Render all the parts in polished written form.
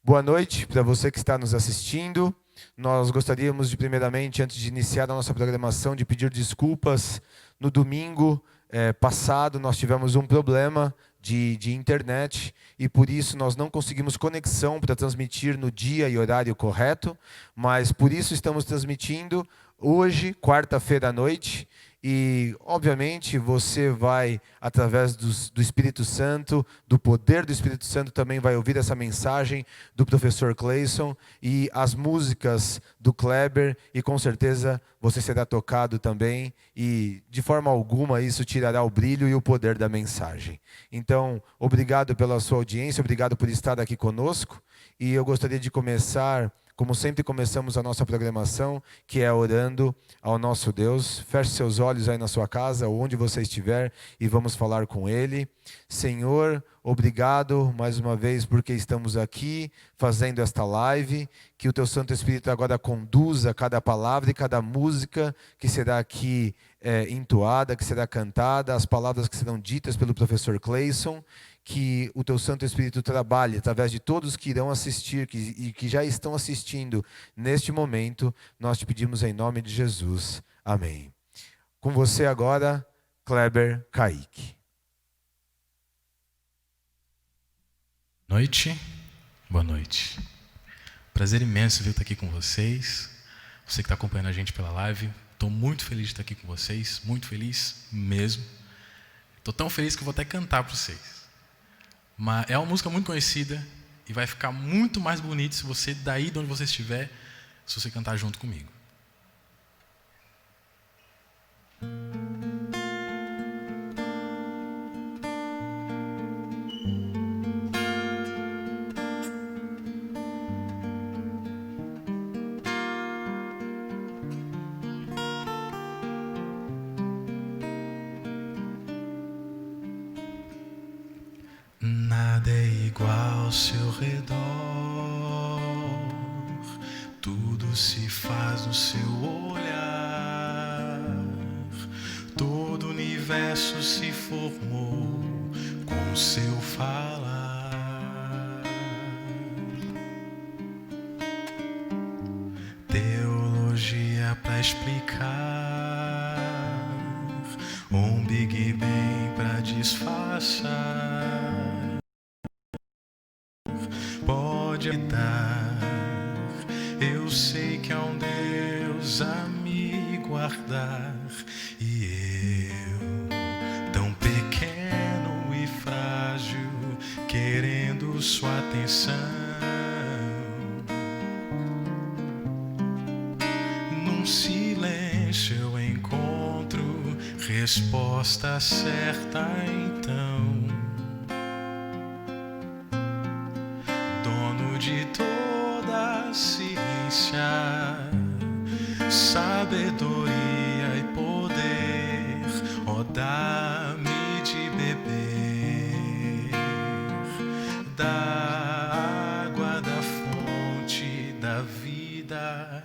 Boa noite para você que está nos assistindo. Nós gostaríamos de, primeiramente, antes de iniciar a nossa programação, de pedir desculpas. No domingo passado, nós tivemos um problema de internet e, por isso, nós não conseguimos conexão para transmitir no dia e horário correto, mas, por isso, estamos transmitindo hoje, quarta-feira à noite. E, obviamente, você vai, através do Espírito Santo, do poder do Espírito Santo, também vai ouvir essa mensagem do professor Cleison e as músicas do Kleber, e com certeza você será tocado também, e de forma alguma isso tirará o brilho e o poder da mensagem. Então, obrigado pela sua audiência, obrigado por estar aqui conosco, e eu gostaria de começar, como sempre começamos a nossa programação, que é orando ao nosso Deus. Feche seus olhos aí na sua casa, onde você estiver, e vamos falar com Ele. Senhor, obrigado mais uma vez porque estamos aqui fazendo esta live. Que o Teu Santo Espírito agora conduza cada palavra e cada música que será aqui entoada, que será cantada, as palavras que serão ditas pelo professor Cleison. Que o Teu Santo Espírito trabalhe através de todos que irão assistir e que já estão assistindo neste momento. Nós te pedimos em nome de Jesus. Amém. Com você agora, Kleber Kaique. Boa noite. Prazer imenso vir estar aqui com vocês. Você que está acompanhando a gente pela live, estou muito feliz de estar aqui com vocês, muito feliz mesmo. Estou tão feliz que vou até cantar para vocês. Mas é uma música muito conhecida e vai ficar muito mais bonito se você, daí de onde você estiver, se você cantar junto comigo. Nada é igual ao seu redor, tudo se faz no seu olhar, todo o universo se formou com o seu falar. Teologia pra explicar, um Big Bang pra disfarçar. Pode dar, eu sei que há um Deus a me guardar, e eu, tão pequeno e frágil, querendo sua atenção. Num silêncio eu encontro resposta certa, então. De toda a ciência, sabedoria e poder, ó, dá-me de beber da água da fonte da vida,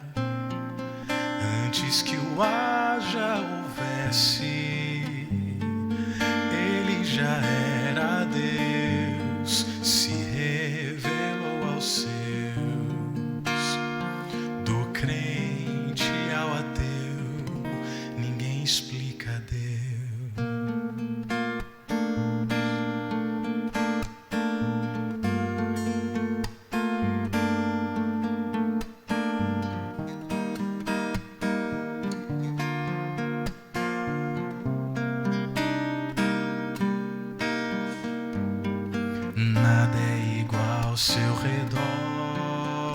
antes que o haja houvesse, ele já era Deus, se revelou aos seus, do crente ao ateu, ninguém explica Deus. Nada é igual ao seu redor,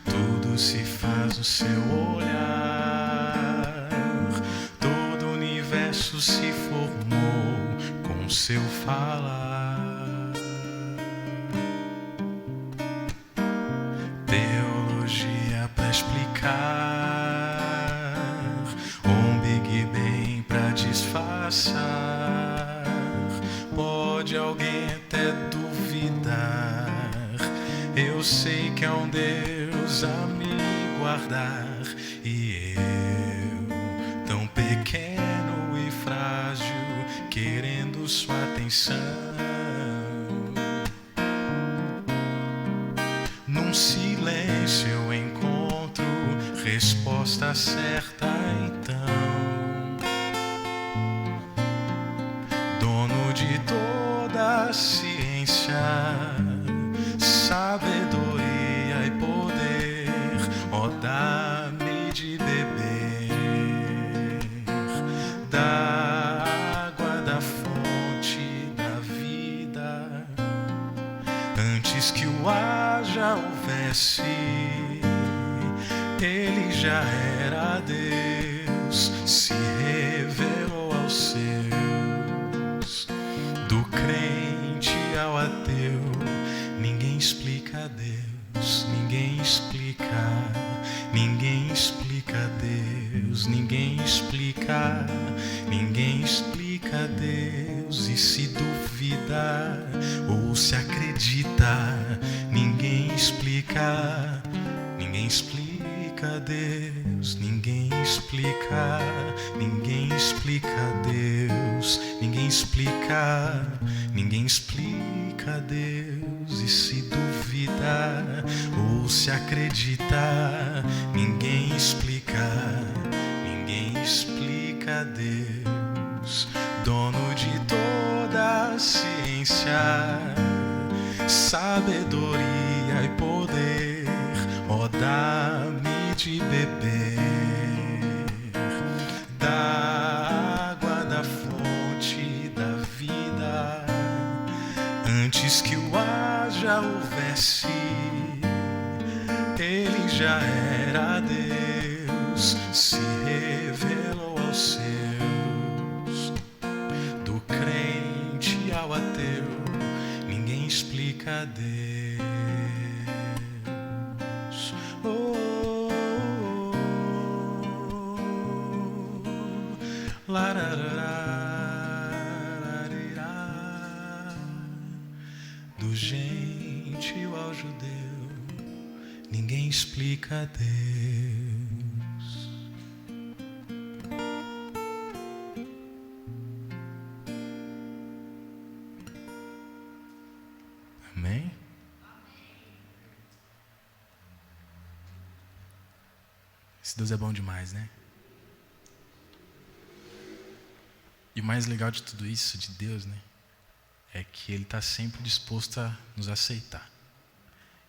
tudo se faz no seu olhar, todo o universo se formou com o seu falar. Teologia pra explicar, um Big Bang pra disfarçar. Pode alguém até duvidar, eu sei que há um Deus a me guardar, e eu, tão pequeno e frágil, querendo sua atenção. certa então, dono de toda a ciência, sabedoria e poder, ó, dá-me de beber da água da fonte da vida, antes que o ar já houvesse, ele já era Deus, se revelou aos seus, do crente ao ateu. Ninguém explica Deus, ninguém explica, ninguém explica Deus, ninguém explica, ninguém explica Deus. E se duvida ou se acredita, ninguém explica, ninguém explica Deus, ninguém explica, ninguém explica Deus, ninguém explica, ninguém explica Deus. E se duvida ou se acredita, ninguém explica, ninguém explica Deus, dono de toda a ciência, sabedoria e poder, ó, dá-me de beber da água da fonte da vida, antes que o ar já houvesse, ele já era Deus, se revelou aos seus, do crente ao ateu. Ninguém explica Deus. Do gentil ao judeu, ninguém explica Deus. Amém? Esse Deus é bom demais, né? E o mais legal de tudo isso, de Deus, né, é que Ele está sempre disposto a nos aceitar.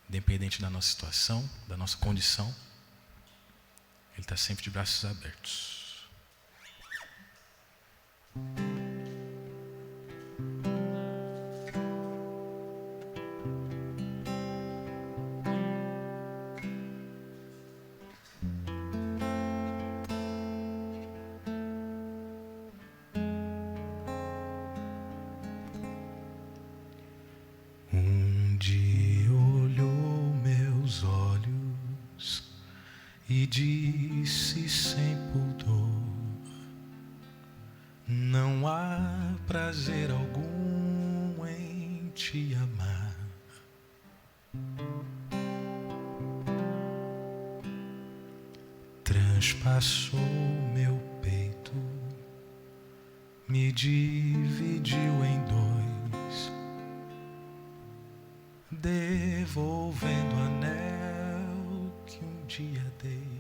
Independente da nossa situação, da nossa condição, Ele está sempre de braços abertos. E disse sem pudor: não há prazer algum em te amar. Transpassou meu peito, me dividiu em dois, devolvendo o anel que um dia dei.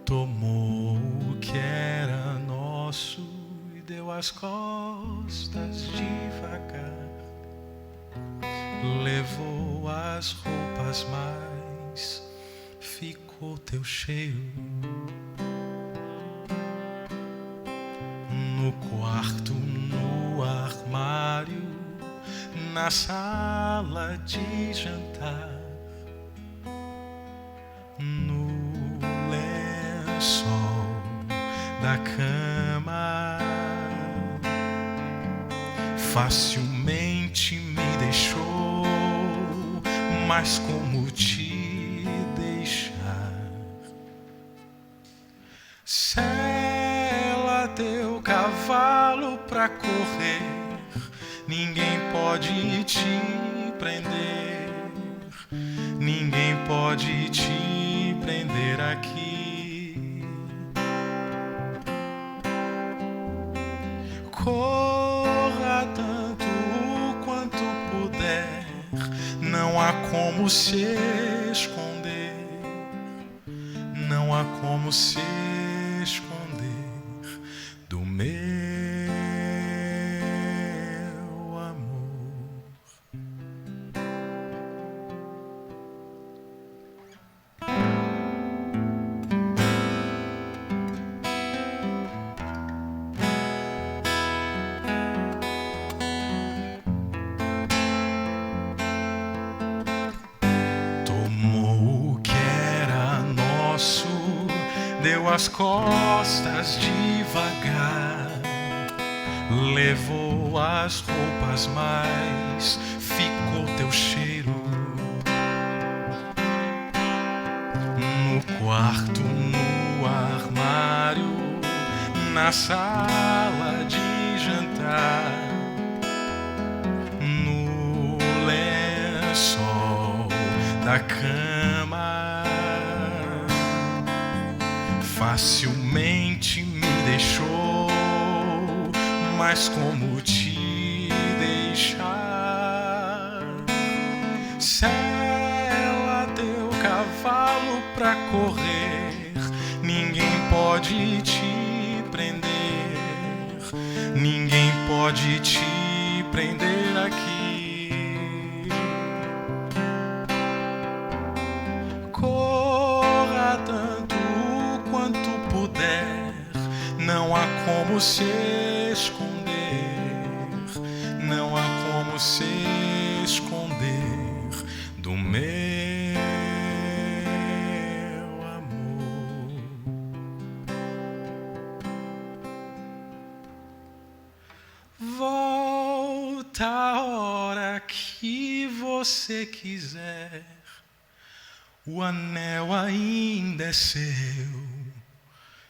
Tomou o que era nosso e deu as costas devagar. Levou as roupas, mas ficou teu cheiro. No quarto, no armário, na sala de jantar, no lençol da cama, facilmente me deixou, mas como te deixar? Sela teu cavalo pra correr, ninguém pode te prender, ninguém pode te prender aqui. Corra tanto quanto puder, não há como se esconder, não há como se esconder do meu amor. Tomou o que era nosso, deu as costas devagar, levou as roupas, mas ficou teu cheiro. No quarto, no armário, na sala de jantar, no lençol da cama, facilmente me deixou, mas como te deixar? Sela teu cavalo pra correr, ninguém pode te prender, ninguém pode te prender aqui. Corra tanto quanto puder, não há como se esconder, não há como se esconder do meu amor. Volta a hora que você quiser, o anel ainda é seu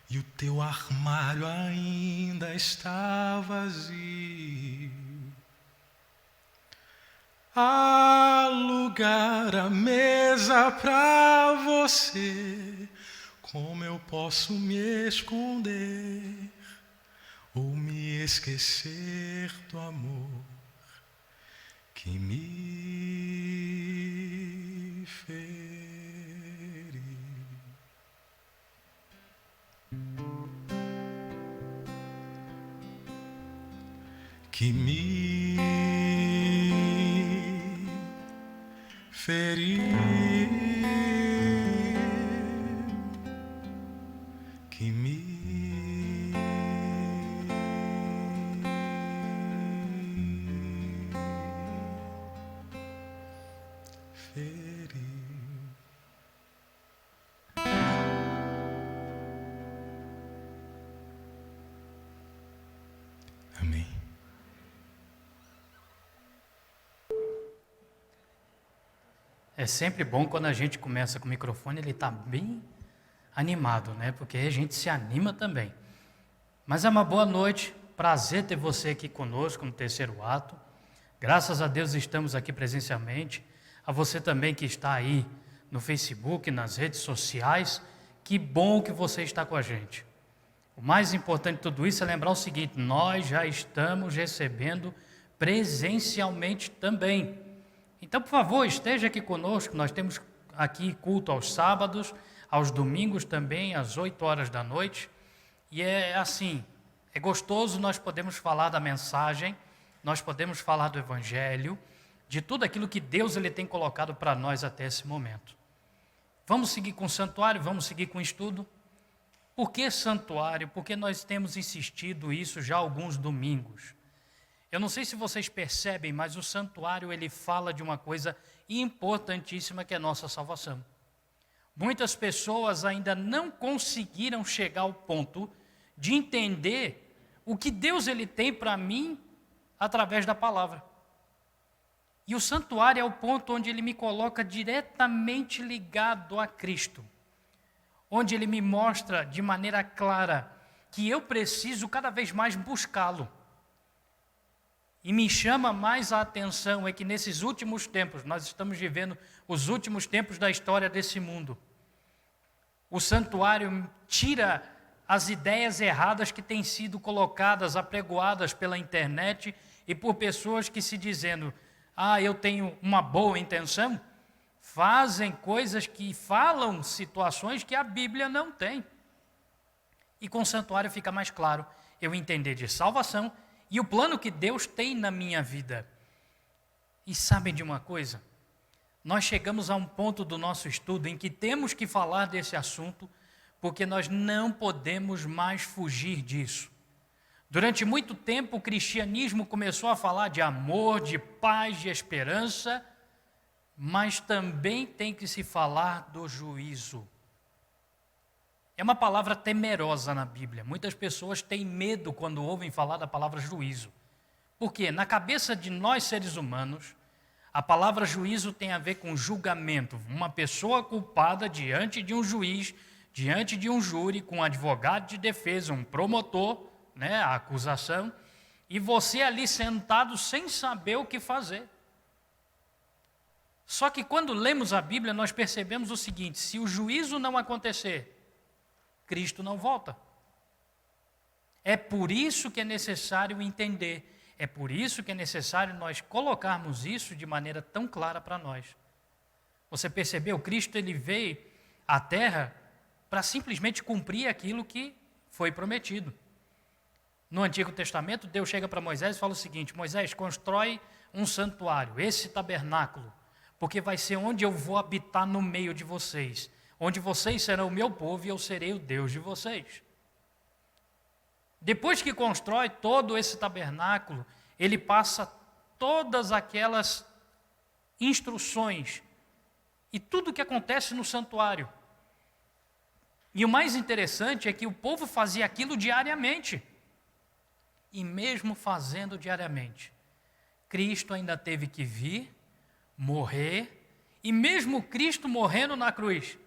e o teu armário ainda está vazio. Há lugar à mesa pra você, como eu posso me esconder ou me esquecer do amor que me feriu. Que me feriu, que me feriu. Amém. É sempre bom quando a gente começa com o microfone, ele está bem animado, né? Porque aí a gente se anima também. Mas é uma boa noite, prazer ter você aqui conosco no terceiro ato. Graças a Deus estamos aqui presencialmente. A você também que está aí no Facebook, nas redes sociais, que bom que você está com a gente. O mais importante de tudo isso é lembrar o seguinte: nós já estamos recebendo presencialmente também. Então, por favor, esteja aqui conosco. Nós temos aqui culto aos sábados, aos domingos também, às 8 horas da noite. E é assim, é gostoso nós podemos falar da mensagem, nós podemos falar do Evangelho, de tudo aquilo que Deus ele tem colocado para nós até esse momento. Vamos seguir com o santuário, vamos seguir com o estudo. Por que santuário? Porque nós temos insistido isso já há alguns domingos. Eu não sei se vocês percebem, mas o santuário ele fala de uma coisa importantíssima que é a nossa salvação. Muitas pessoas ainda não conseguiram chegar ao ponto de entender o que Deus ele tem para mim através da palavra. E o santuário é o ponto onde ele me coloca diretamente ligado a Cristo, onde ele me mostra de maneira clara que eu preciso cada vez mais buscá-lo. E me chama mais a atenção é que nesses últimos tempos, nós estamos vivendo os últimos tempos da história desse mundo. O santuário tira as ideias erradas que têm sido colocadas, apregoadas pela internet e por pessoas que se dizendo, eu tenho uma boa intenção, fazem coisas que falam situações que a Bíblia não tem. E com o santuário fica mais claro eu entender de salvação e o plano que Deus tem na minha vida. E sabem de uma coisa? Nós chegamos a um ponto do nosso estudo em que temos que falar desse assunto, porque nós não podemos mais fugir disso. Durante muito tempo o cristianismo começou a falar de amor, de paz, de esperança, mas também tem que se falar do juízo. É uma palavra temerosa na Bíblia. Muitas pessoas têm medo quando ouvem falar da palavra juízo. Por quê? Na cabeça de nós seres humanos, a palavra juízo tem a ver com julgamento. Uma pessoa culpada diante de um juiz, diante de um júri, com um advogado de defesa, um promotor, a acusação, e você ali sentado sem saber o que fazer. Só que quando lemos a Bíblia, nós percebemos o seguinte: se o juízo não acontecer, Cristo não volta. É por isso que é necessário entender, é por isso que é necessário nós colocarmos isso de maneira tão clara para nós. Você percebeu? Cristo ele veio à Terra para simplesmente cumprir aquilo que foi prometido. No Antigo Testamento, Deus chega para Moisés e fala o seguinte: Moisés, constrói um santuário, esse tabernáculo, porque vai ser onde eu vou habitar no meio de vocês, onde vocês serão o meu povo e eu serei o Deus de vocês. Depois que constrói todo esse tabernáculo, ele passa todas aquelas instruções e tudo o que acontece no santuário. E o mais interessante é que o povo fazia aquilo diariamente. E mesmo fazendo diariamente, Cristo ainda teve que vir, morrer, e mesmo Cristo morrendo na cruz,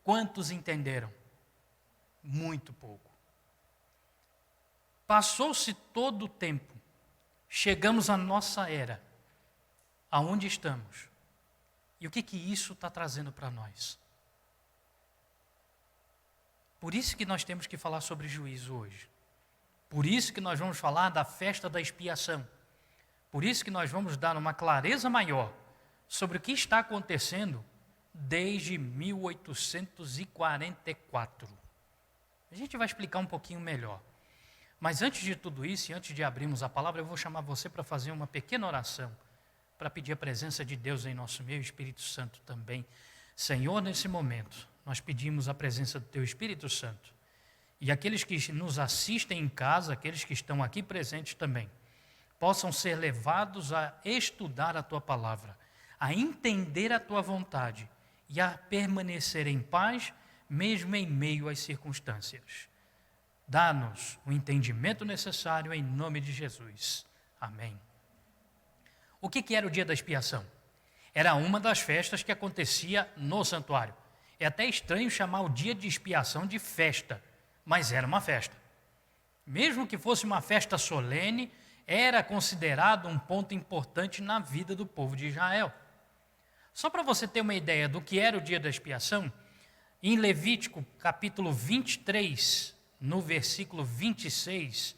quantos entenderam? Muito pouco. Passou-se todo o tempo, chegamos à nossa era, aonde estamos? E o que isso está trazendo para nós? Por isso que nós temos que falar sobre juízo hoje. Por isso que nós vamos falar da festa da expiação. Por isso que nós vamos dar uma clareza maior sobre o que está acontecendo desde 1844. A gente vai explicar um pouquinho melhor. Mas antes de tudo isso, e antes de abrirmos a palavra, eu vou chamar você para fazer uma pequena oração, para pedir a presença de Deus em nosso meio, Espírito Santo também. Senhor, nesse momento, nós pedimos a presença do Teu Espírito Santo. E aqueles que nos assistem em casa, aqueles que estão aqui presentes também, possam ser levados a estudar a Tua palavra, a entender a Tua vontade e a permanecer em paz, mesmo em meio às circunstâncias. Dá-nos o entendimento necessário em nome de Jesus. Amém. O que era o dia da expiação? Era uma das festas que acontecia no santuário. É até estranho chamar o dia de expiação de festa, mas era uma festa. Mesmo que fosse uma festa solene, era considerado um ponto importante na vida do povo de Israel. Só para você ter uma ideia do que era o dia da expiação, em Levítico capítulo 23, no versículo 26,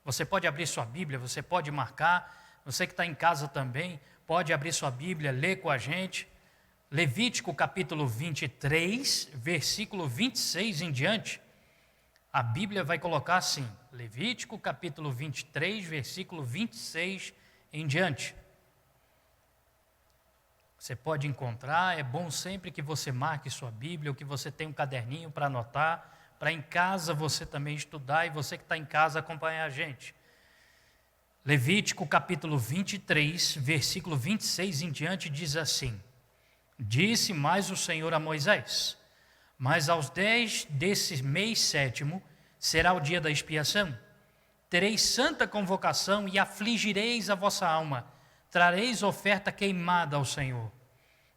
você pode abrir sua Bíblia, você pode marcar, você que está em casa também, pode abrir sua Bíblia, ler com a gente. Levítico capítulo 23, versículo 26 em diante, a Bíblia vai colocar assim, Levítico capítulo 23, versículo 26 em diante. Você pode encontrar, é bom sempre que você marque sua Bíblia, ou que você tenha um caderninho para anotar, para em casa você também estudar, e você que está em casa acompanhar a gente. Levítico capítulo 23, versículo 26 em diante diz assim: Disse mais o Senhor a Moisés: Mas aos 10 desse mês sétimo será o dia da expiação. Tereis santa convocação e afligireis a vossa alma. Trareis oferta queimada ao Senhor.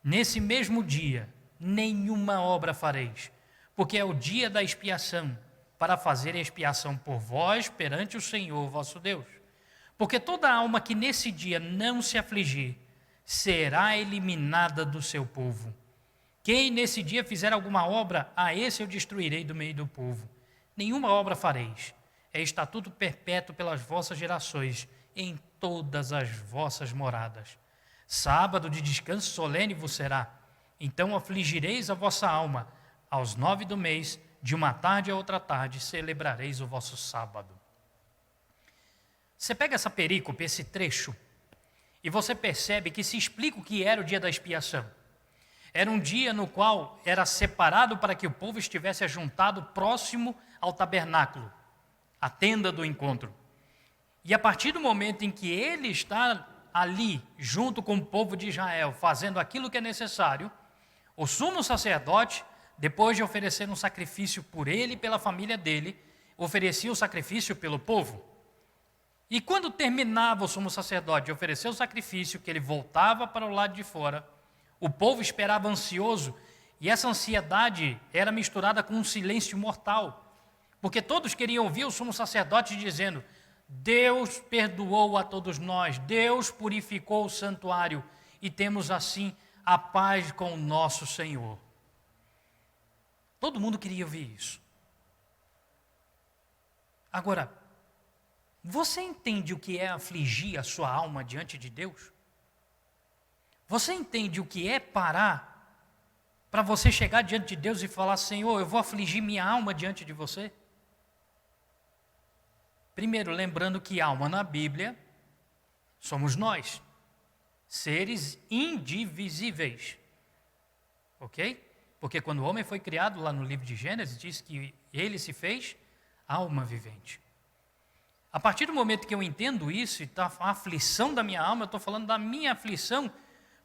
Nesse mesmo dia, nenhuma obra fareis, porque é o dia da expiação, para fazer expiação por vós perante o Senhor vosso Deus. Porque toda alma que nesse dia não se afligir, será eliminada do seu povo. Quem nesse dia fizer alguma obra, a esse eu destruirei do meio do povo. Nenhuma obra fareis. É estatuto perpétuo pelas vossas gerações, em todas as vossas moradas. Sábado de descanso solene vos será. Então afligireis a vossa alma. Aos 9 do mês, de uma tarde a outra tarde, celebrareis o vosso sábado. Você pega essa perícope, esse trecho, e você percebe que se explica o que era o dia da expiação. Era um dia no qual era separado para que o povo estivesse ajuntado próximo ao tabernáculo, a tenda do encontro. E a partir do momento em que ele está ali, junto com o povo de Israel, fazendo aquilo que é necessário, o sumo sacerdote, depois de oferecer um sacrifício por ele e pela família dele, oferecia o sacrifício pelo povo. E quando terminava o sumo sacerdote de oferecer o sacrifício, que ele voltava para o lado de fora, o povo esperava ansioso, e essa ansiedade era misturada com um silêncio mortal, porque todos queriam ouvir o sumo sacerdote dizendo: Deus perdoou a todos nós, Deus purificou o santuário, e temos assim a paz com o nosso Senhor. Todo mundo queria ouvir isso. Agora, você entende o que é afligir a sua alma diante de Deus? Você entende o que é parar para você chegar diante de Deus e falar: Senhor, eu vou afligir minha alma diante de você? Primeiro, lembrando que alma na Bíblia somos nós, seres indivisíveis, ok? Porque quando o homem foi criado, lá no livro de Gênesis, diz que ele se fez alma vivente. A partir do momento que eu entendo isso, e tá a aflição da minha alma, eu estou falando da minha aflição,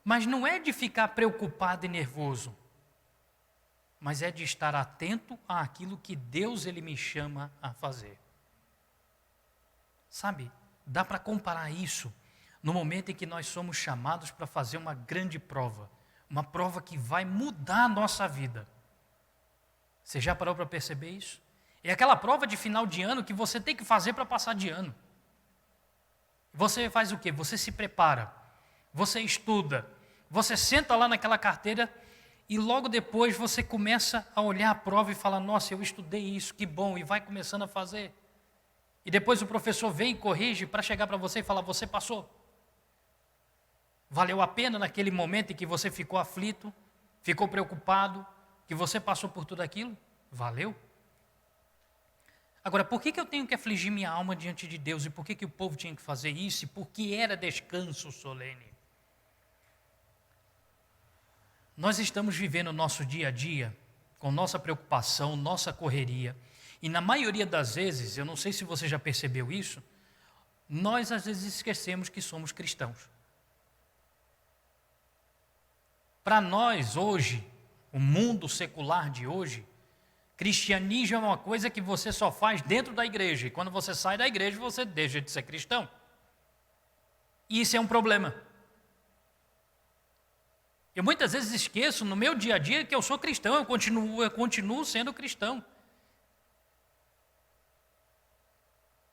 mas não é de ficar preocupado e nervoso, mas é de estar atento àquilo que Deus ele me chama a fazer. Sabe, dá para comparar isso no momento em que nós somos chamados para fazer uma grande prova, uma prova que vai mudar a nossa vida. Você já parou para perceber isso? É aquela prova de final de ano que você tem que fazer para passar de ano. Você faz o quê? Você se prepara, você estuda, você senta lá naquela carteira e logo depois você começa a olhar a prova e fala: nossa, eu estudei isso, que bom, e vai começando a fazer. E depois o professor vem e corrige para chegar para você e falar: você passou. Valeu a pena naquele momento em que você ficou aflito, ficou preocupado, que você passou por tudo aquilo? Valeu. Agora, por que eu tenho que afligir minha alma diante de Deus? E por que o povo tinha que fazer isso? E por que era descanso solene? Nós estamos vivendo o nosso dia a dia com nossa preocupação, nossa correria. E na maioria das vezes, eu não sei se você já percebeu isso, nós às vezes esquecemos que somos cristãos. Para nós hoje, o mundo secular de hoje, cristianismo é uma coisa que você só faz dentro da igreja. E quando você sai da igreja, você deixa de ser cristão. E isso é um problema. Eu muitas vezes esqueço no meu dia a dia que eu sou cristão, eu continuo sendo cristão.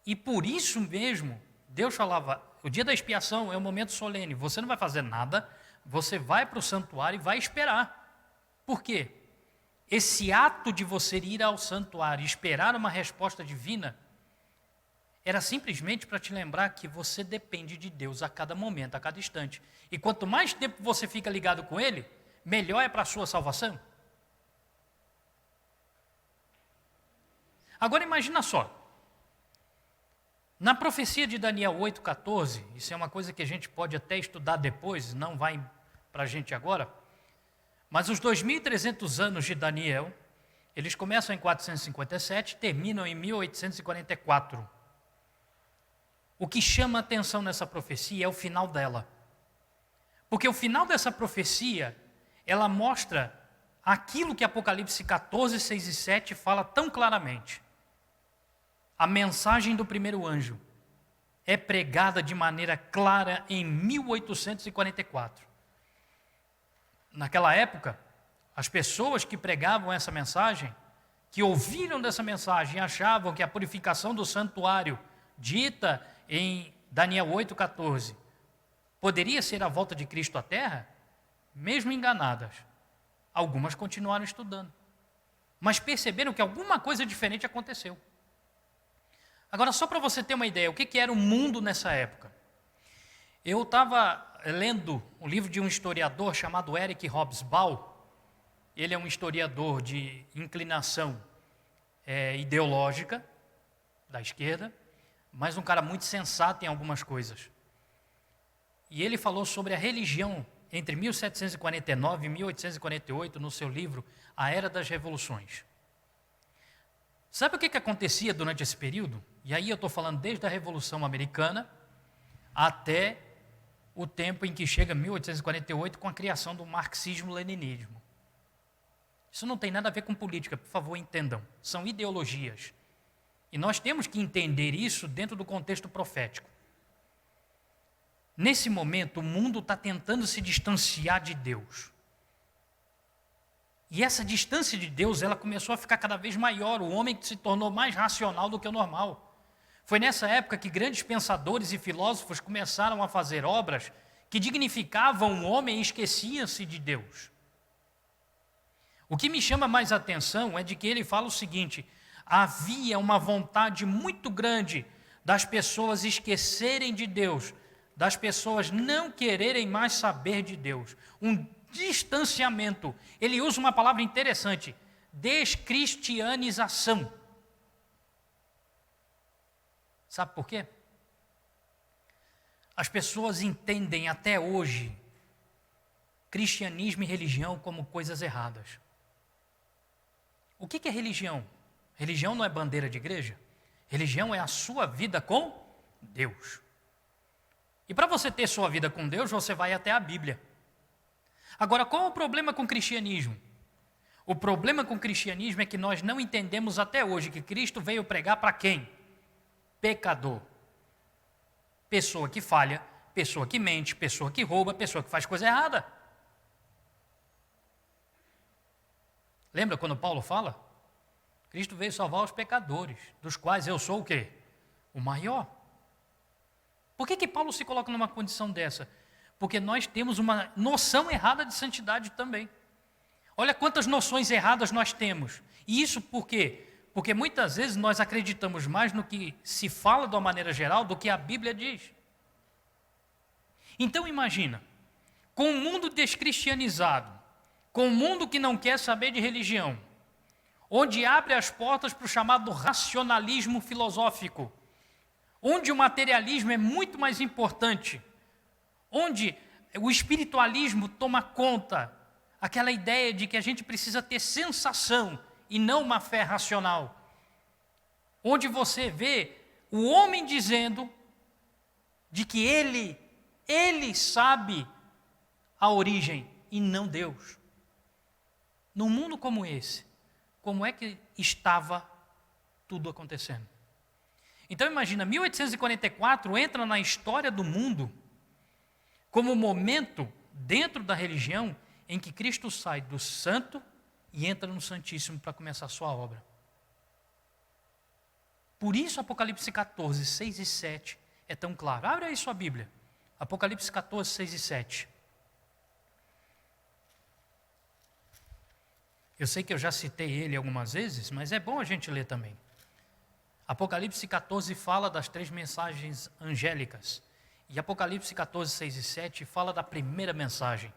E por isso mesmo, Deus falava: o dia da expiação é um momento solene, você não vai fazer nada, você vai para o santuário e vai esperar. Por quê? Esse ato de você ir ao santuário e esperar uma resposta divina era simplesmente para te lembrar que você depende de Deus a cada momento, a cada instante. E quanto mais tempo você fica ligado com Ele, melhor é para a sua salvação. Agora imagina só. Na profecia de Daniel 8,14, isso é uma coisa que a gente pode até estudar depois, não vai para a gente agora, mas os 2.300 anos de Daniel, eles começam em 457 e terminam em 1844. O que chama a atenção nessa profecia é o final dela. Porque o final dessa profecia, ela mostra aquilo que Apocalipse 14, 6 e 7 fala tão claramente. A mensagem do primeiro anjo é pregada de maneira clara em 1844. Naquela época, as pessoas que pregavam essa mensagem, que ouviram dessa mensagem, achavam que a purificação do santuário, dita em Daniel 8,14, poderia ser a volta de Cristo à Terra, mesmo enganadas. Algumas continuaram estudando, mas perceberam que alguma coisa diferente aconteceu. Agora, só para você ter uma ideia, o que era o mundo nessa época? Eu estava lendo um livro de um historiador chamado Eric Hobsbawm. Ele é um historiador de inclinação ideológica, da esquerda, mas um cara muito sensato em algumas coisas. E ele falou sobre a religião entre 1749 e 1848, no seu livro A Era das Revoluções. Sabe o que acontecia durante esse período? E aí eu estou falando desde a Revolução Americana até o tempo em que chega 1848 com a criação do marxismo-leninismo. Isso não tem nada a ver com política, por favor, entendam. São ideologias. E nós temos que entender isso dentro do contexto profético. Nesse momento, o mundo está tentando se distanciar de Deus. E essa distância de Deus, ela começou a ficar cada vez maior. O homem se tornou mais racional do que o normal. Foi nessa época que grandes pensadores e filósofos começaram a fazer obras que dignificavam o homem e esqueciam-se de Deus. O que me chama mais atenção é de que ele fala o seguinte: havia uma vontade muito grande das pessoas esquecerem de Deus, das pessoas não quererem mais saber de Deus. Um distanciamento. Ele usa uma palavra interessante: descristianização. Sabe por quê? As pessoas entendem até hoje cristianismo e religião como coisas erradas. O que é religião? Religião não é bandeira de igreja. Religião é a sua vida com Deus. E para você ter sua vida com Deus, você vai até a Bíblia. Agora, qual é o problema com o cristianismo? O problema com o cristianismo é que nós não entendemos até hoje que Cristo veio pregar para quem? Pecador. Pessoa que falha, pessoa que mente, pessoa que rouba, pessoa que faz coisa errada. Lembra quando Paulo fala? Cristo veio salvar os pecadores, dos quais eu sou o quê? O maior. Por que Paulo se coloca numa condição dessa? Porque nós temos uma noção errada de santidade também. Olha quantas noções erradas nós temos. E isso por quê? Porque muitas vezes nós acreditamos mais no que se fala de uma maneira geral do que a Bíblia diz. Então imagina, com um mundo descristianizado, com um mundo que não quer saber de religião, onde abre as portas para o chamado racionalismo filosófico, onde o materialismo é muito mais importante, onde o espiritualismo toma conta, aquela ideia de que a gente precisa ter sensação e não uma fé racional, onde você vê o homem dizendo de que ele sabe a origem e não Deus. Num mundo como esse, como é que estava tudo acontecendo? Então imagina, 1844 entra na história do mundo como um momento dentro da religião em que Cristo sai do santo e entra no Santíssimo para começar a sua obra. Por isso Apocalipse 14, 6 e 7 é tão claro. Abre aí sua Bíblia. Apocalipse 14, 6 e 7. Eu sei que eu já citei ele algumas vezes, mas é bom a gente ler também. Apocalipse 14 fala das 3 mensagens angélicas. E Apocalipse 14, 6 e 7 fala da primeira mensagem.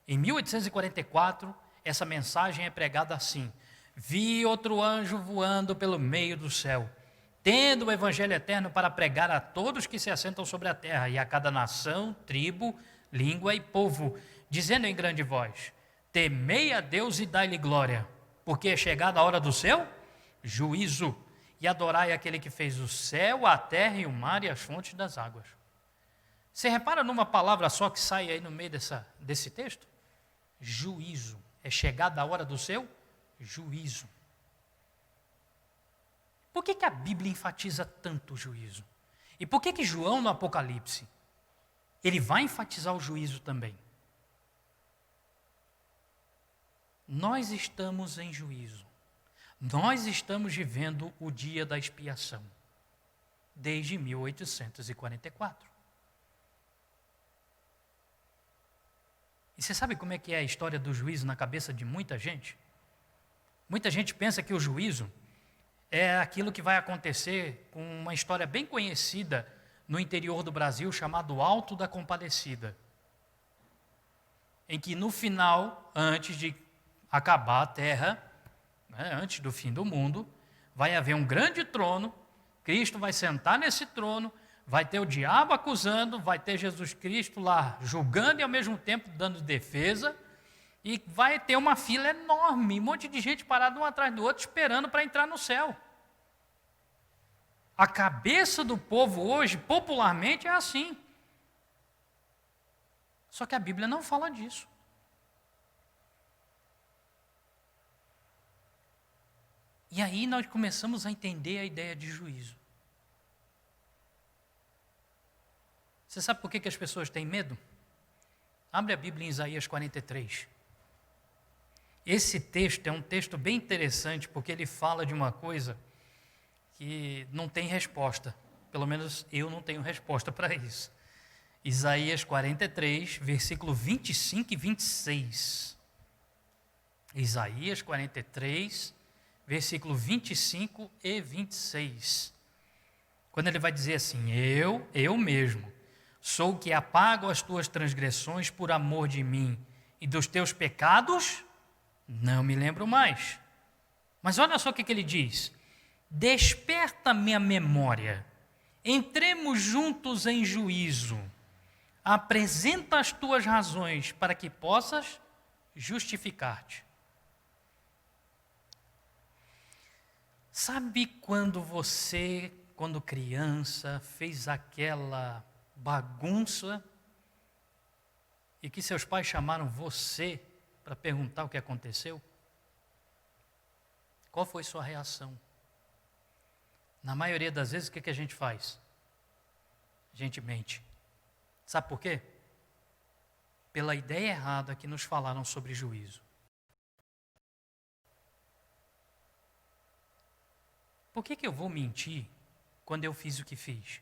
Em 1844, essa mensagem é pregada assim: vi outro anjo voando pelo meio do céu, tendo o evangelho eterno para pregar a todos que se assentam sobre a terra, e a cada nação, tribo, língua e povo, dizendo em grande voz: temei a Deus e dai-lhe glória, porque é chegada a hora do seu juízo, e adorai aquele que fez o céu, a terra e o mar e as fontes das águas. Você repara numa palavra só que sai aí no meio desse texto? Juízo. É chegada a hora do seu juízo. Por que a Bíblia enfatiza tanto o juízo? E por que João no Apocalipse, ele vai enfatizar o juízo também? Nós estamos em juízo. Nós estamos vivendo o dia da expiação, desde 1844. E você sabe como é que é a história do juízo na cabeça de muita gente? Muita gente pensa que o juízo é aquilo que vai acontecer com uma história bem conhecida no interior do Brasil chamado Alto da Compadecida, em que no final, antes de acabar a terra, né, antes do fim do mundo, vai haver um grande trono, Cristo vai sentar nesse trono, vai ter o diabo acusando, vai ter Jesus Cristo lá julgando e ao mesmo tempo dando defesa, e vai ter uma fila enorme, um monte de gente parada um atrás do outro esperando para entrar no céu. A cabeça do povo hoje, popularmente, é assim. Só que a Bíblia não fala disso. E aí nós começamos a entender a ideia de juízo. Você sabe por que as pessoas têm medo? Abre a Bíblia em Isaías 43. Esse texto é um texto bem interessante, porque ele fala de uma coisa que não tem resposta. Pelo menos eu não tenho resposta para isso. Isaías 43, versículo 25 e 26. Isaías 43, versículo 25 e 26. Quando ele vai dizer assim: eu mesmo, sou o que apago as tuas transgressões por amor de mim, e dos teus pecados não me lembro mais. Mas olha só o que ele diz: desperta minha memória, entremos juntos em juízo, apresenta as tuas razões para que possas justificar-te. Sabe quando você, quando criança, fez aquela bagunça e que seus pais chamaram você para perguntar o que aconteceu? Qual foi sua reação? Na maioria das vezes, o que a gente faz? A gente mente. Sabe por quê? Pela ideia errada que nos falaram sobre juízo. Por que eu vou mentir quando eu fiz o que fiz?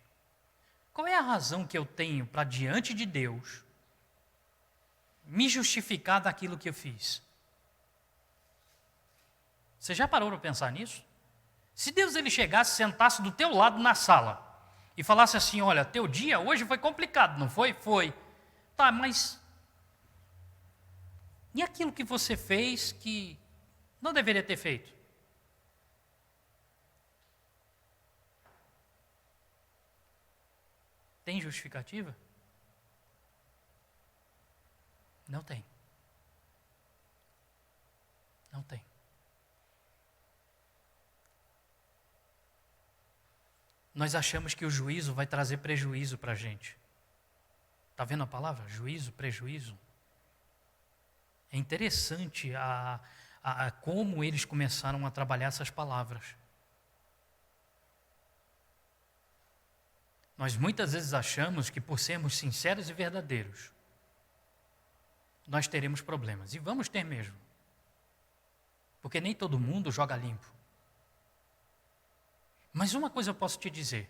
Qual é a razão que eu tenho para, diante de Deus, me justificar daquilo que eu fiz? Você já parou para pensar nisso? Se Deus ele chegasse, sentasse do teu lado na sala e falasse assim: olha, teu dia hoje foi complicado, não foi? Foi. Tá, mas e aquilo que você fez que não deveria ter feito? Tem justificativa? Não tem. Não tem. Nós achamos que o juízo vai trazer prejuízo para a gente. Está vendo a palavra? Juízo, prejuízo. É interessante como eles começaram a trabalhar essas palavras. Nós muitas vezes achamos que por sermos sinceros e verdadeiros, nós teremos problemas. E vamos ter mesmo. Porque nem todo mundo joga limpo. Mas uma coisa eu posso te dizer: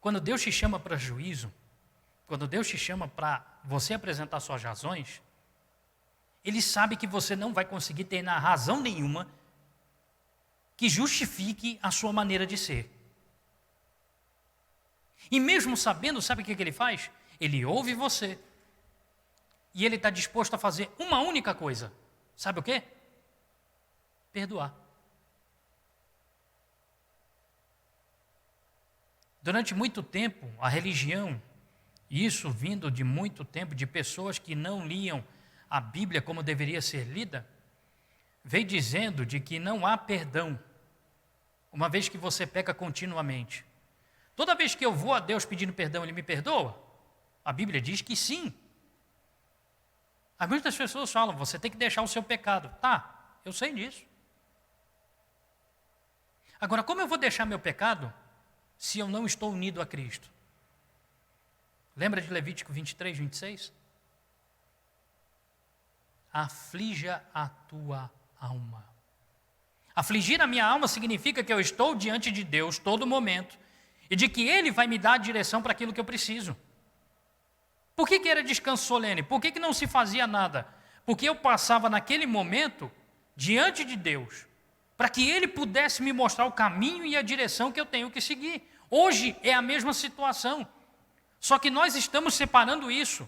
quando Deus te chama para juízo, quando Deus te chama para você apresentar suas razões, Ele sabe que você não vai conseguir ter razão nenhuma que justifique a sua maneira de ser. E mesmo sabendo, sabe o que Ele faz? Ele ouve você. E Ele está disposto a fazer uma única coisa. Sabe o quê? Perdoar. Durante muito tempo, a religião, e isso vindo de muito tempo, de pessoas que não liam a Bíblia como deveria ser lida, veio dizendo de que não há perdão, uma vez que você peca continuamente. Toda vez que eu vou a Deus pedindo perdão, Ele me perdoa? A Bíblia diz que sim. Mas muitas pessoas falam: você tem que deixar o seu pecado. Tá, eu sei disso. Agora, como eu vou deixar meu pecado se eu não estou unido a Cristo? Lembra de Levítico 23, 26? Aflija a tua alma. Afligir a minha alma significa que eu estou diante de Deus todo momento e de que Ele vai me dar a direção para aquilo que eu preciso. Por que era descanso solene? Por que não se fazia nada? Porque eu passava naquele momento diante de Deus, para que Ele pudesse me mostrar o caminho e a direção que eu tenho que seguir. Hoje é a mesma situação. Só que nós estamos separando isso.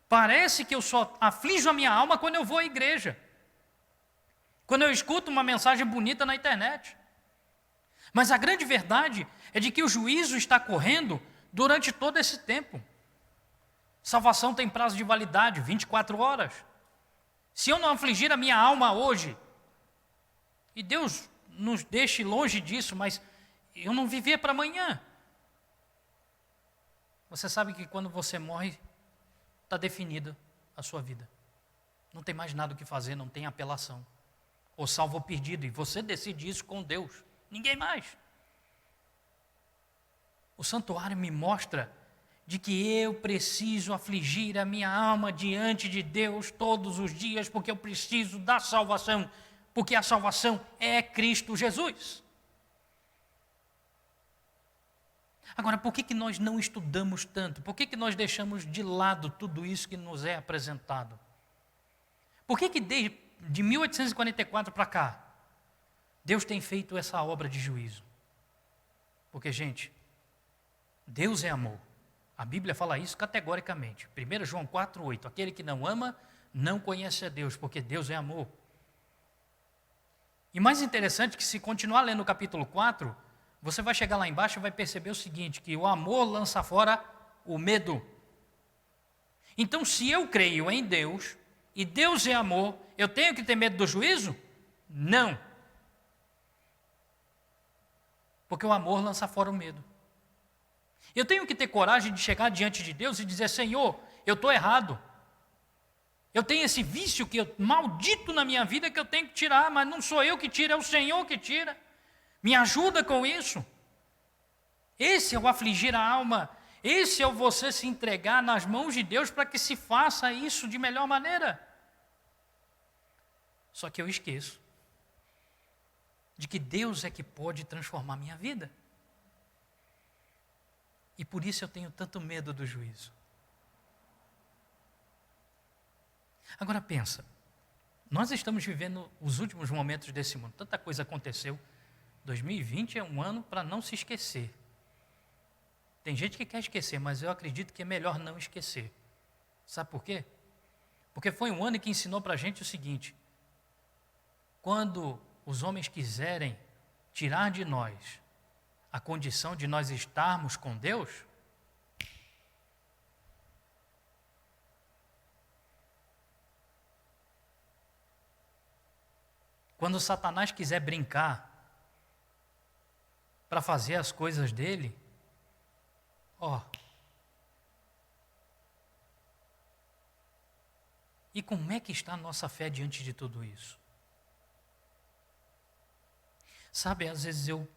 Parece que eu só aflijo a minha alma quando eu vou à igreja, quando eu escuto uma mensagem bonita na internet. Mas a grande verdade é de que o juízo está correndo durante todo esse tempo. Salvação tem prazo de validade, 24 horas. Se eu não afligir a minha alma hoje, e Deus nos deixe longe disso, mas eu não viver para amanhã. Você sabe que quando você morre, está definida a sua vida. Não tem mais nada o que fazer, não tem apelação. Ou salvo ou perdido, e você decide isso com Deus, ninguém mais. O santuário me mostra de que eu preciso afligir a minha alma diante de Deus todos os dias, porque eu preciso da salvação, porque a salvação é Cristo Jesus. Agora, por que nós não estudamos tanto? Por que nós deixamos de lado tudo isso que nos é apresentado? Por que de 1844 para cá, Deus tem feito essa obra de juízo? Porque, gente, Deus é amor. A Bíblia fala isso categoricamente. 1 João 4,8. Aquele que não ama, não conhece a Deus, porque Deus é amor. E mais interessante que se continuar lendo o capítulo 4, você vai chegar lá embaixo e vai perceber o seguinte, que o amor lança fora o medo. Então, se eu creio em Deus, e Deus é amor, eu tenho que ter medo do juízo? Não. Porque o amor lança fora o medo. Eu tenho que ter coragem de chegar diante de Deus e dizer, Senhor, eu estou errado. Eu tenho esse vício maldito na minha vida que eu tenho que tirar, mas não sou eu que tiro, é o Senhor que tira. Me ajuda com isso. Esse é o afligir a alma. Esse é o você se entregar nas mãos de Deus para que se faça isso de melhor maneira. Só que eu esqueço de que Deus é que pode transformar minha vida. E por isso eu tenho tanto medo do juízo. Agora pensa, nós estamos vivendo os últimos momentos desse mundo. Tanta coisa aconteceu. 2020 é um ano para não se esquecer. Tem gente que quer esquecer, mas eu acredito que é melhor não esquecer. Sabe por quê? Porque foi um ano que ensinou para a gente o seguinte: quando os homens quiserem tirar de nós a condição de nós estarmos com Deus, quando Satanás quiser brincar para fazer as coisas dele, e como é que está a nossa fé diante de tudo isso? Sabe, às vezes eu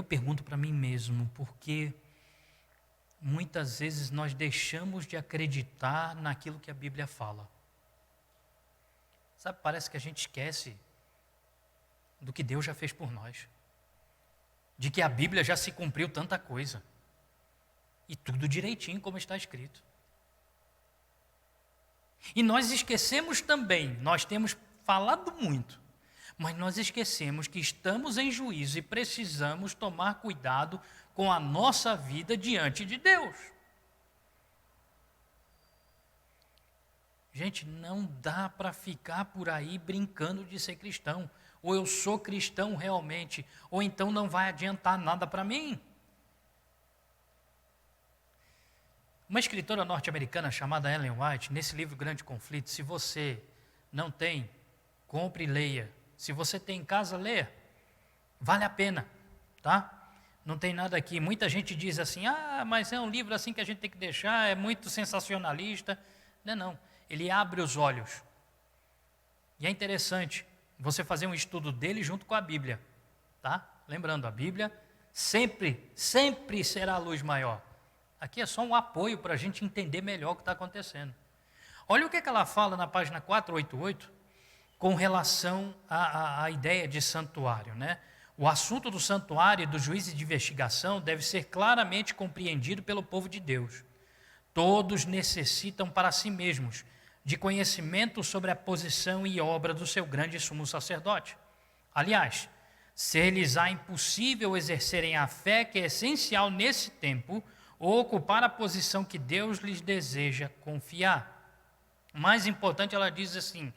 pergunto para mim mesmo, porque muitas vezes nós deixamos de acreditar naquilo que a Bíblia fala. Sabe, parece que a gente esquece do que Deus já fez por nós. De que a Bíblia já se cumpriu tanta coisa. E tudo direitinho como está escrito. E nós esquecemos também, nós temos falado muito, mas nós esquecemos que estamos em juízo e precisamos tomar cuidado com a nossa vida diante de Deus. Gente, não dá para ficar por aí brincando de ser cristão. Ou eu sou cristão realmente, ou então não vai adiantar nada para mim. Uma escritora norte-americana chamada Ellen White, nesse livro Grande Conflito, se você não tem, compre e leia. Se você tem em casa, leia. Vale a pena, tá? Não tem nada aqui. Muita gente diz assim, mas é um livro assim que a gente tem que deixar, é muito sensacionalista. Não. Ele abre os olhos. E é interessante você fazer um estudo dele junto com a Bíblia, tá? Lembrando, a Bíblia sempre será a luz maior. Aqui é só um apoio para a gente entender melhor o que está acontecendo. Olha o que ela fala na página 488, com relação à ideia de santuário, né? O assunto do santuário e do juízo de investigação deve ser claramente compreendido pelo povo de Deus. Todos necessitam para si mesmos de conhecimento sobre a posição e obra do seu grande sumo sacerdote. Aliás, ser-lhes-á impossível exercerem a fé que é essencial nesse tempo, ou ocupar a posição que Deus lhes deseja confiar. O mais importante, ela diz assim: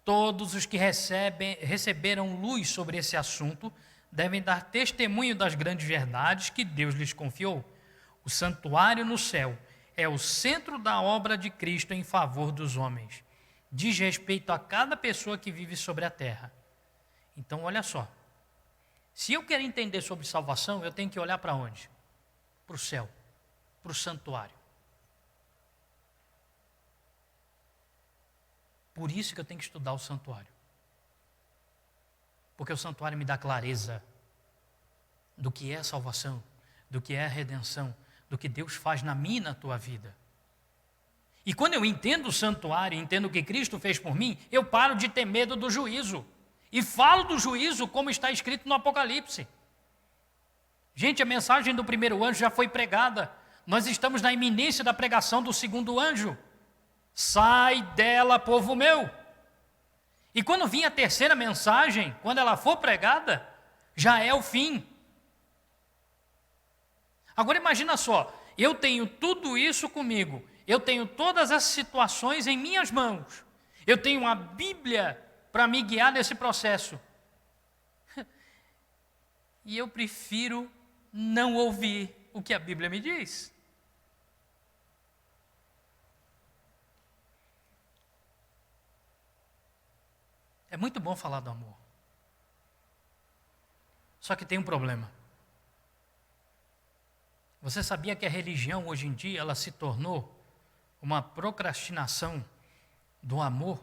todos os que receberam luz sobre esse assunto devem dar testemunho das grandes verdades que Deus lhes confiou. O santuário no céu é o centro da obra de Cristo em favor dos homens. Diz respeito a cada pessoa que vive sobre a terra. Então, olha só. Se eu quero entender sobre salvação, eu tenho que olhar para onde? Para o céu, para o santuário. Por isso que eu tenho que estudar o santuário. Porque o santuário me dá clareza do que é a salvação, do que é a redenção, do que Deus faz na minha e na tua vida. E quando eu entendo o santuário, entendo o que Cristo fez por mim, eu paro de ter medo do juízo. E falo do juízo como está escrito no Apocalipse. Gente, a mensagem do primeiro anjo já foi pregada. Nós estamos na iminência da pregação do segundo anjo. Sai dela, povo meu. E quando vir a terceira mensagem, quando ela for pregada, já é o fim. Agora imagina só, eu tenho tudo isso comigo. Eu tenho todas as situações em minhas mãos. Eu tenho a Bíblia para me guiar nesse processo. E eu prefiro não ouvir o que a Bíblia me diz. É muito bom falar do amor. Só que tem um problema. Você sabia que a religião hoje em dia ela se tornou uma procrastinação do amor?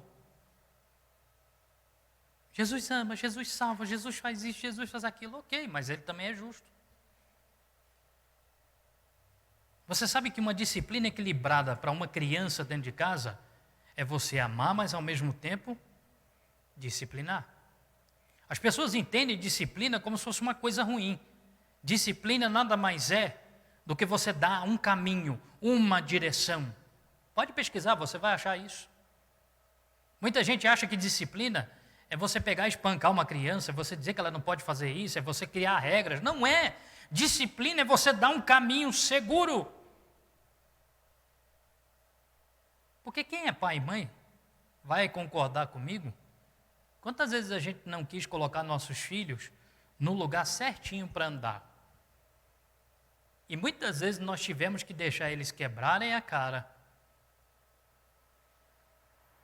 Jesus ama, Jesus salva, Jesus faz isso, Jesus faz aquilo. Ok, mas ele também é justo. Você sabe que uma disciplina equilibrada para uma criança dentro de casa é você amar, mas ao mesmo tempo disciplinar. As pessoas entendem disciplina como se fosse uma coisa ruim. Disciplina nada mais é do que você dar um caminho, uma direção. Pode pesquisar, você vai achar isso. Muita gente acha que disciplina é você pegar e espancar uma criança, é você dizer que ela não pode fazer isso, é você criar regras. Não é. Disciplina é você dar um caminho seguro. Porque quem é pai e mãe vai concordar comigo? Quantas vezes a gente não quis colocar nossos filhos no lugar certinho para andar? E muitas vezes nós tivemos que deixar eles quebrarem a cara,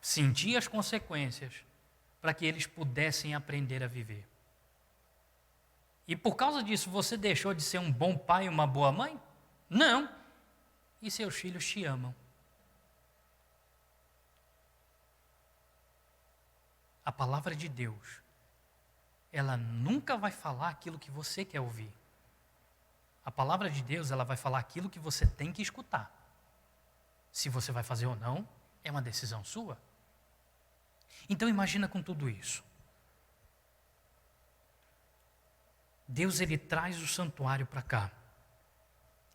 sentir as consequências, para que eles pudessem aprender a viver. E por causa disso, você deixou de ser um bom pai e uma boa mãe? Não. E seus filhos te amam. A palavra de Deus, ela nunca vai falar aquilo que você quer ouvir. A palavra de Deus, ela vai falar aquilo que você tem que escutar. Se você vai fazer ou não, é uma decisão sua. Então imagina com tudo isso. Deus, ele traz o santuário para cá,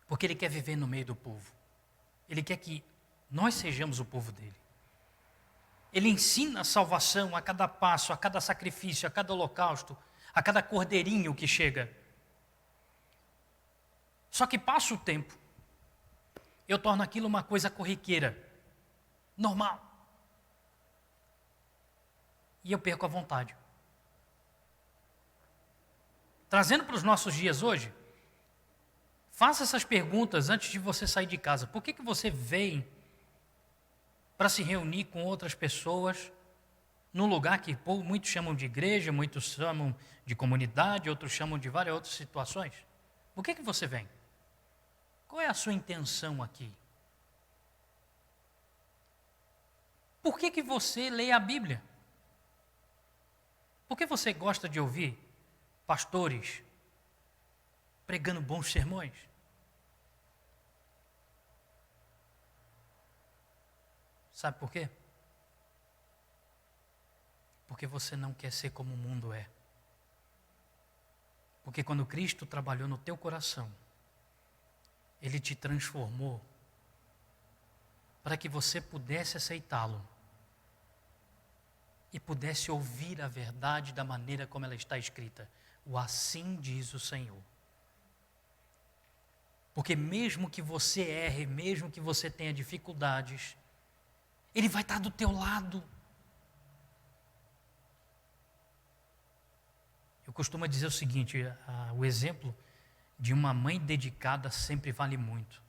porque ele quer viver no meio do povo. Ele quer que nós sejamos o povo dele. Ele ensina a salvação a cada passo, a cada sacrifício, a cada holocausto, a cada cordeirinho que chega. Só que passa o tempo, eu torno aquilo uma coisa corriqueira, normal. E eu perco a vontade. Trazendo para os nossos dias hoje, faça essas perguntas antes de você sair de casa. Por que você vem para se reunir com outras pessoas num lugar que muitos chamam de igreja, muitos chamam de comunidade, outros chamam de várias outras situações? Por que você vem? Qual é a sua intenção aqui? Por que você lê a Bíblia? Por que você gosta de ouvir pastores pregando bons sermões? Sabe por quê? Porque você não quer ser como o mundo é. Porque quando Cristo trabalhou no teu coração, Ele te transformou para que você pudesse aceitá-lo e pudesse ouvir a verdade da maneira como ela está escrita. O assim diz o Senhor. Porque mesmo que você erre, mesmo que você tenha dificuldades, Ele vai estar do teu lado. Eu costumo dizer o seguinte, o exemplo de uma mãe dedicada sempre vale muito.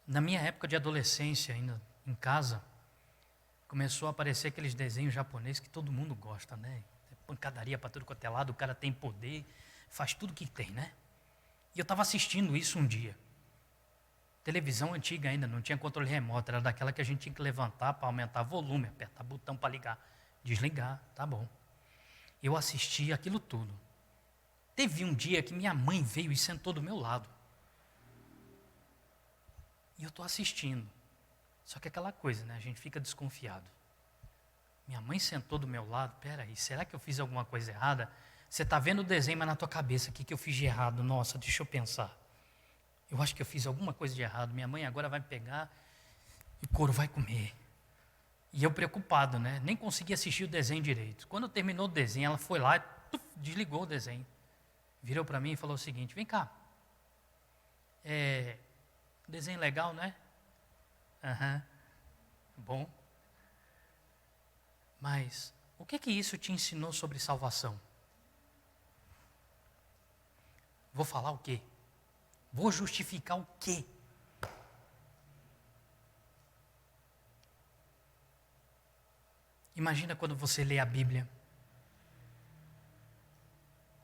Na minha época de adolescência, ainda em casa, começou a aparecer aqueles desenhos japoneses que todo mundo gosta, né? Pancadaria para tudo quanto é lado, o cara tem poder, faz tudo que tem, né? E eu estava assistindo isso um dia. Televisão antiga ainda, não tinha controle remoto, era daquela que a gente tinha que levantar para aumentar volume, apertar botão para ligar, desligar, tá bom. Eu assisti aquilo tudo. Teve um dia que minha mãe veio e sentou do meu lado. E eu estou assistindo. Só que aquela coisa, né? A gente fica desconfiado. Minha mãe sentou do meu lado, peraí, será que eu fiz alguma coisa errada? Você está vendo o desenho, mas na tua cabeça, o que eu fiz de errado? Nossa, deixa eu pensar. Eu acho que eu fiz alguma coisa de errado. Minha mãe agora vai me pegar e o couro vai comer. E eu preocupado, né? Nem consegui assistir o desenho direito. Quando terminou o desenho, ela foi lá e desligou o desenho. Virou para mim e falou o seguinte, vem cá. Desenho legal, né? Aham. Bom. Mas o que isso te ensinou sobre salvação? Vou falar o quê? Vou justificar o quê? Imagina quando você lê a Bíblia.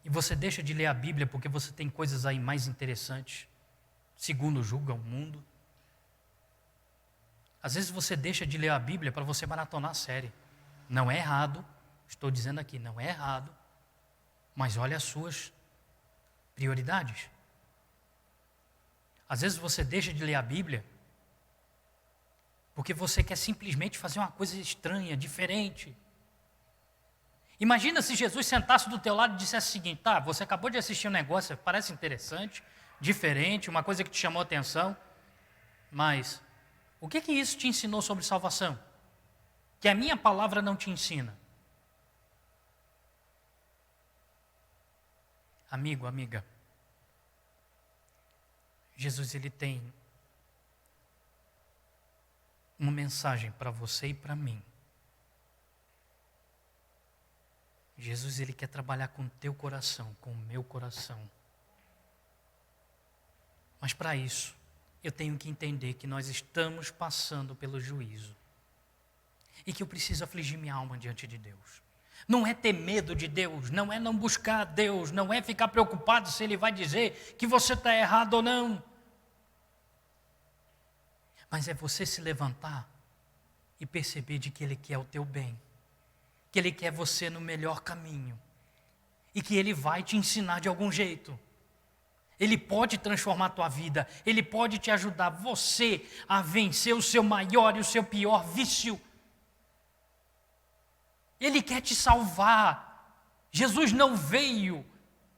E você deixa de ler a Bíblia porque você tem coisas aí mais interessantes, segundo julga o mundo. Às vezes você deixa de ler a Bíblia para você maratonar a série. Não é errado, estou dizendo aqui, não é errado, mas olha as suas prioridades. Às vezes você deixa de ler a Bíblia porque você quer simplesmente fazer uma coisa estranha, diferente. Imagina se Jesus sentasse do teu lado e dissesse o seguinte, tá, você acabou de assistir um negócio, parece interessante, diferente, uma coisa que te chamou a atenção, mas o que isso te ensinou sobre salvação? Que a minha palavra não te ensina. Amigo, amiga, Jesus ele tem uma mensagem para você e para mim. Jesus ele quer trabalhar com o teu coração, com o meu coração. Mas para isso, eu tenho que entender que nós estamos passando pelo juízo. E que eu preciso afligir minha alma diante de Deus. Não é ter medo de Deus, não é não buscar Deus, não é ficar preocupado se Ele vai dizer que você está errado ou não. Mas é você se levantar e perceber de que Ele quer o teu bem. Que Ele quer você no melhor caminho. E que Ele vai te ensinar de algum jeito. Ele pode transformar a tua vida. Ele pode te ajudar você a vencer o seu maior e o seu pior vício. Ele quer te salvar. Jesus não veio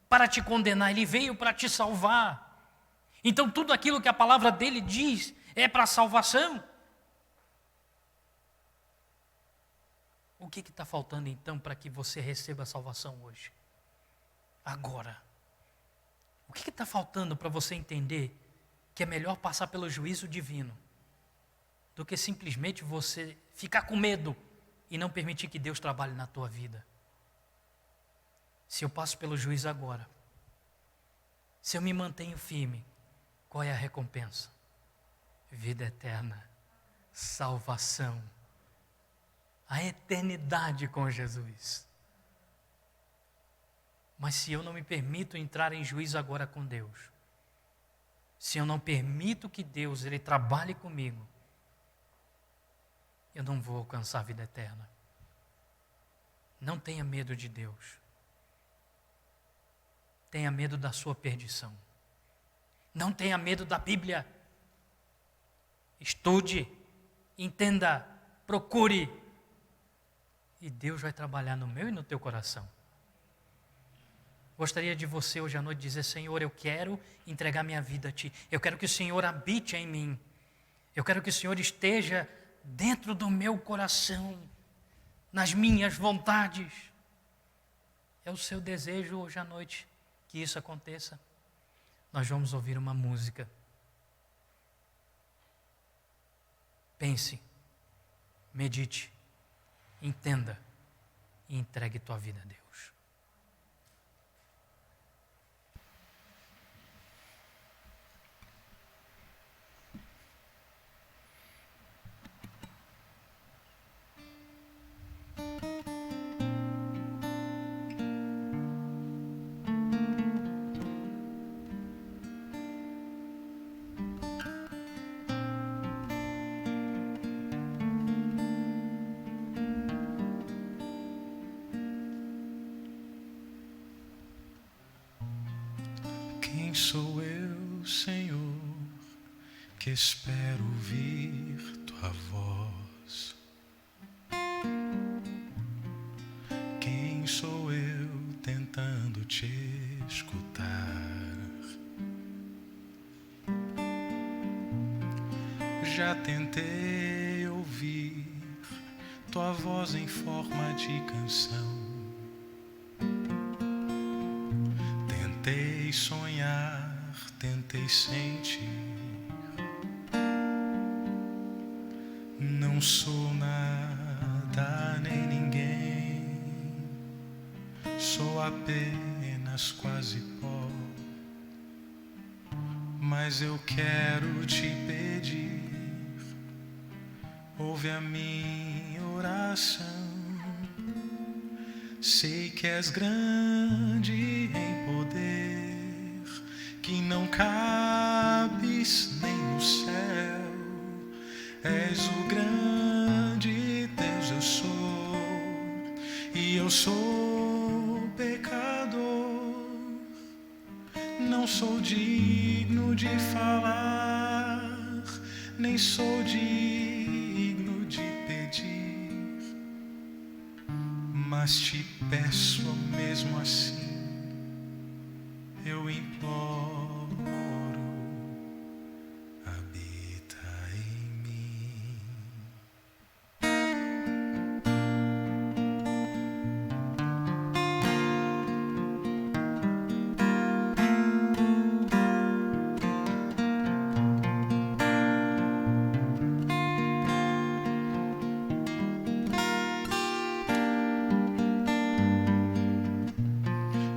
para te condenar, Ele veio para te salvar. Então tudo aquilo que a palavra dele diz é para a salvação. O que está faltando então para que você receba a salvação hoje? Agora. O que está faltando para você entender que é melhor passar pelo juízo divino do que simplesmente você ficar com medo e não permitir que Deus trabalhe na tua vida? Se eu passo pelo juízo agora, se eu me mantenho firme, qual é a recompensa? Vida eterna, salvação, a eternidade com Jesus. Mas se eu não me permito entrar em juízo agora com Deus, se eu não permito que Deus ele trabalhe comigo, eu não vou alcançar a vida eterna. Não tenha medo de Deus. Tenha medo da sua perdição. Não tenha medo da Bíblia. Estude, entenda, procure. E Deus vai trabalhar no meu e no teu coração. Gostaria de você hoje à noite dizer, Senhor, eu quero entregar minha vida a Ti. Eu quero que o Senhor habite em mim. Eu quero que o Senhor esteja dentro do meu coração, nas minhas vontades. É o seu desejo hoje à noite que isso aconteça. nós vamos ouvir uma música. Pense, medite, entenda e entregue tua vida a Deus. Quem sou eu, Senhor, que espero ouvir tua voz? Quem sou eu tentando te escutar? Já tentei ouvir tua voz em forma de canção. Tentei sonhar, tentei sentir. Não sou nada nem ninguém, sou apenas quase pó. Mas eu quero te pedir, ouve a minha oração. Sei que és grande em poder, que não cabes nem no céu. És o grande Deus, eu sou, e eu sou pecador. Não sou digno de falar, nem sou digno de pedir, mas te peço mesmo assim, eu imploro, habita em mim.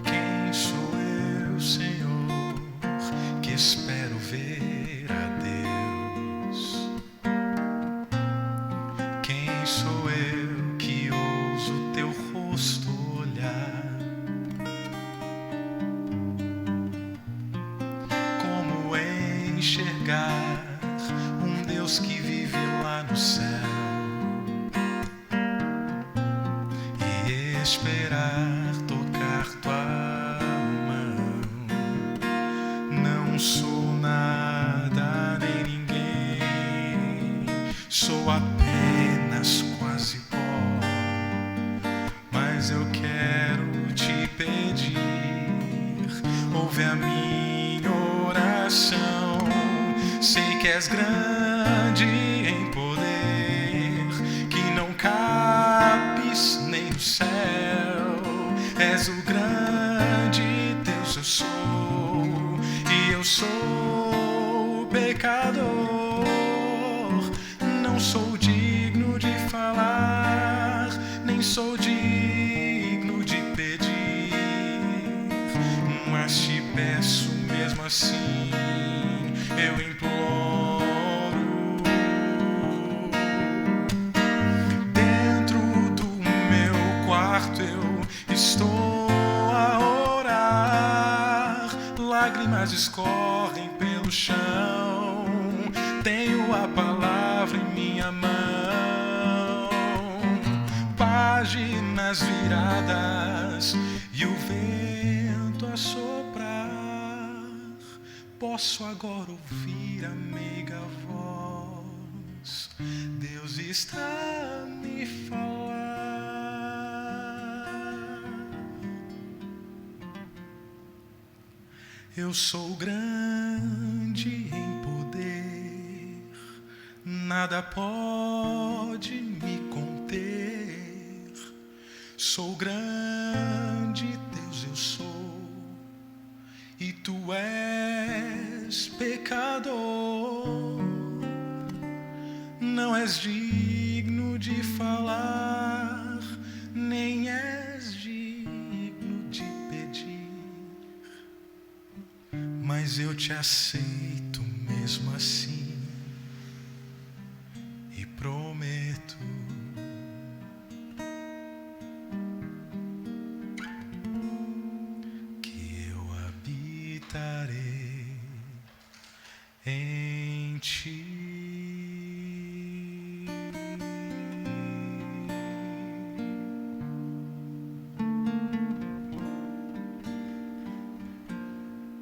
Quem sou eu, Senhor, que espero ver a Deus? Quem sou eu que ouso teu rosto olhar? Como enxergar um Deus que vive lá no céu e esperar tocar tua mão? Não sou nada nem ninguém, sou apenas quase pó. Mas eu quero te pedir, ouve a minha oração. Sei que és grande em poder, que não cabes nem no céu. És o grande Deus, eu sou, e eu sou pecador. Não sou digno de falar, nem sou digno de pedir, mas te peço mesmo assim, eu imploro. Dentro do meu quarto eu estou a orar, lágrimas escorrem pelo chão, tenho a palavra em minha mão, páginas viradas e o vento a soprar. Posso agora ouvir a meiga voz, Deus está a me falar. Eu sou grande em poder, nada pode me conter. Sou grande, Deus, eu sou, e tu és és pecador, não és digno de falar, nem és digno de pedir, mas eu te aceito mesmo assim e prometo que eu habitarei em ti.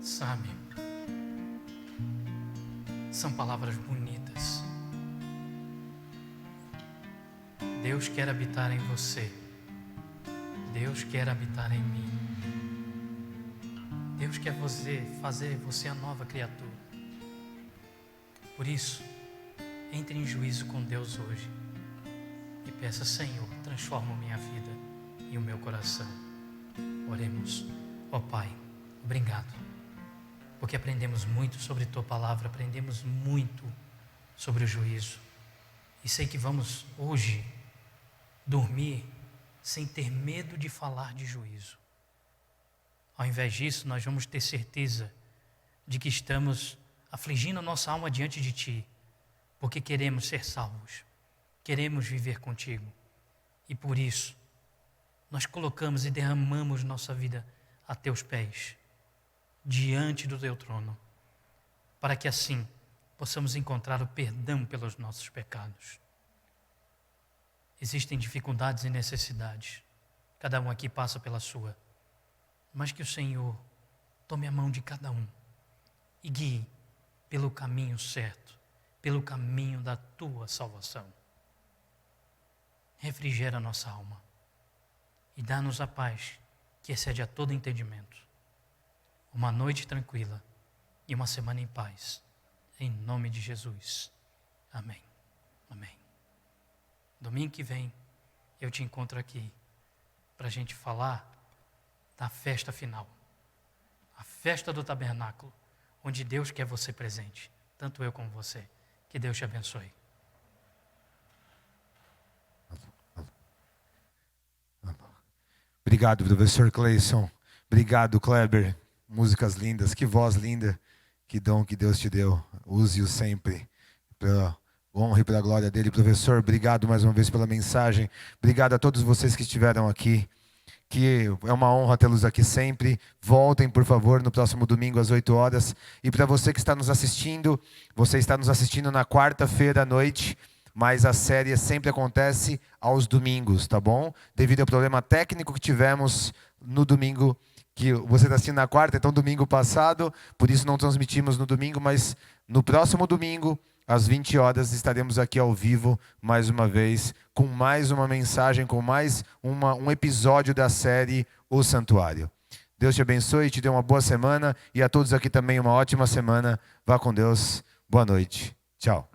Sabe, são palavras bonitas. Deus quer habitar em você. Deus quer habitar em mim. Deus quer fazer você a nova criatura. Por isso, entre em juízo com Deus hoje e peça: Senhor, transforma minha vida e o meu coração. Oremos. Ó Pai, obrigado, porque aprendemos muito sobre Tua palavra, aprendemos muito sobre o juízo. E sei que vamos hoje dormir sem ter medo de falar de juízo. Ao invés disso, nós vamos ter certeza de que estamos afligindo nossa alma diante de Ti, porque queremos ser salvos, queremos viver contigo. E por isso, nós colocamos e derramamos nossa vida a Teus pés, diante do Teu trono, para que assim possamos encontrar o perdão pelos nossos pecados. Existem dificuldades e necessidades, cada um aqui passa pela sua, mas que o Senhor tome a mão de cada um e guie pelo caminho certo, pelo caminho da Tua salvação. Refrigera a nossa alma e dá-nos a paz que excede a todo entendimento. Uma noite tranquila e uma semana em paz. Em nome de Jesus. Amém. Amém. Domingo que vem eu te encontro aqui para a gente falar da festa final. A festa do tabernáculo, onde Deus quer você presente. Tanto eu como você. Que Deus te abençoe. Obrigado, professor Cleison. Obrigado, Kleber. Músicas lindas, que voz linda, que dom que Deus te deu. Use-o sempre pela honra e pela glória dele. Professor, obrigado mais uma vez pela mensagem. Obrigado a todos vocês que estiveram aqui. Que é uma honra tê-los aqui sempre. Voltem, por favor, no próximo domingo às 8 horas. E para você que está nos assistindo, você está nos assistindo na quarta-feira à noite, mas a série sempre acontece aos domingos, tá bom? Devido ao problema técnico que tivemos no domingo, que você está assistindo na quarta, então domingo passado, por isso não transmitimos no domingo, mas no próximo domingo, às 20 horas, estaremos aqui ao vivo, mais uma vez, com mais uma mensagem, com mais um episódio da série O Santuário. Deus te abençoe, te dê uma boa semana, e a todos aqui também uma ótima semana. Vá com Deus. Boa noite. Tchau.